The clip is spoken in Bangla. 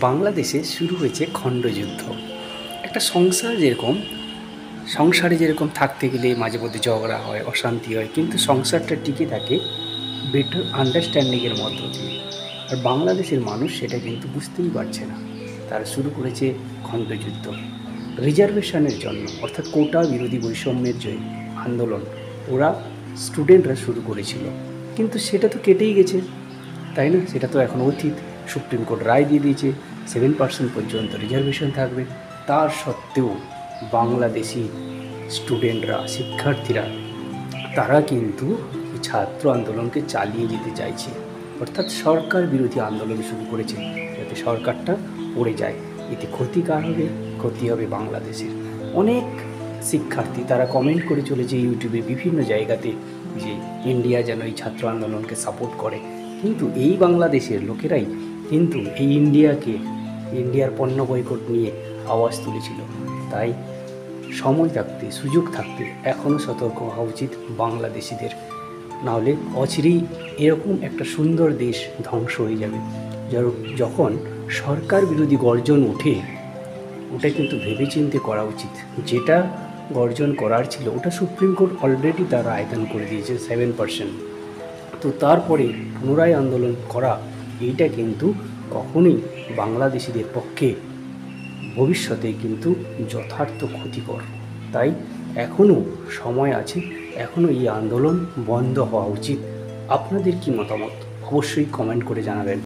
বাংলাদেশে শুরু হয়েছে খণ্ডযুদ্ধ। একটা সংসারে যেরকম থাকতে গেলে মাঝে মধ্যে ঝগড়া হয়, অশান্তি হয়, কিন্তু সংসারটা টিকে থাকে বেটার আন্ডারস্ট্যান্ডিংয়ের মধ্য দিয়ে। আর বাংলাদেশের মানুষ সেটা কিন্তু বুঝতেই পারছে না। তারা শুরু করেছে খণ্ডযুদ্ধ রিজার্ভেশনের জন্য, অর্থাৎ কোটা বিরোধী বৈষম্যের যে আন্দোলন ওরা স্টুডেন্টরা শুরু করেছিল, কিন্তু সেটা তো কেটেই গেছে, তাই না? সেটা তো এখন অতীত। সুপ্রিম কোর্ট রায় দিয়ে দিয়েছে 7% পর্যন্ত রিজার্ভেশন থাকবে। তার সত্ত্বেও বাংলাদেশি স্টুডেন্টরা, শিক্ষার্থীরা, তারা কিন্তু ছাত্র আন্দোলনকে চালিয়ে যেতে চাইছে, অর্থাৎ সরকার বিরোধী আন্দোলন শুরু করেছে যাতে সরকারটা পড়ে যায়। এতে ক্ষতি হবে বাংলাদেশের। অনেক শিক্ষার্থী তারা কমেন্ট করে চলেছে ইউটিউবে বিভিন্ন জায়গাতে যে ইন্ডিয়া যেন এই ছাত্র আন্দোলনকে সাপোর্ট করে, কিন্তু এই বাংলাদেশের লোকেরাই কিন্তু এই ইন্ডিয়ার পণ্য বয়কট নিয়ে আওয়াজ তুলেছিল। তাই সময় থাকতে, সুযোগ থাকতে এখনও সতর্ক হওয়া উচিত বাংলাদেশিদের, নাহলে অচিরেই এরকম একটা সুন্দর দেশ ধ্বংস হয়ে যাবে। যখন সরকার বিরোধী গর্জন ওঠে, ওটা কিন্তু ভেবেচিন্তে করা উচিত। যেটা গর্জন করার ছিল ওটা সুপ্রিম কোর্ট অলরেডি তারা আয়দান করে দিয়েছে 7%। তো তারপরে পুনরায় আন্দোলন করা, এইটা কিন্তু কখনোই বাংলাদেশিদের পক্ষে ভবিষ্যতে কিন্তু যথার্থ ক্ষতিকর। তাই এখনও সময় আছে, এখনও এই আন্দোলন বন্ধ হওয়া উচিত। আপনাদের কি মতামত অবশ্যই কমেন্ট করে জানাবেন।